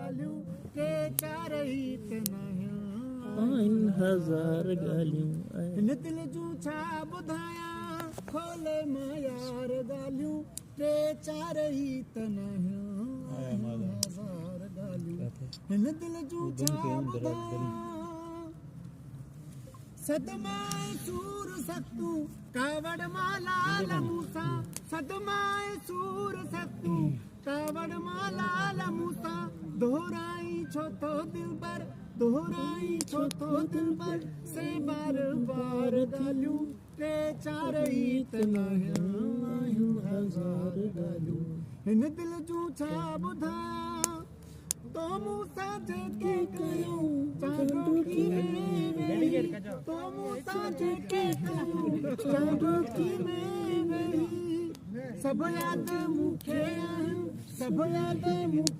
ॻाल्हियूं टे चार ई त आहिनि हज़ार ॻाल्हियूं हिन दिल जूं छा ॿुधायां खोले मां यार ॻाल्हियूं टे चार ई त हज़ार ॻाल्हियूं हिन दिल जूं छा ॿुधायां सदमाए सूर सतू कावड़ मालाल मूसा सदमाए सूर सतू कावड़ मालाल मूसा दोहराई छो तो दिलबर दोहराई छो तो दिलबर से बार बार ॻाल्हियूं टे चार ई त आहियूं हज़ार ॻाल्हियूं हिन दिल जूं छा ॿुधायां तो मूसा जेके कयूं चांडोकी में तो मूसा जेके कयूं चांडोकी में सब याद मूंखे आहिनि सब याद मूंखे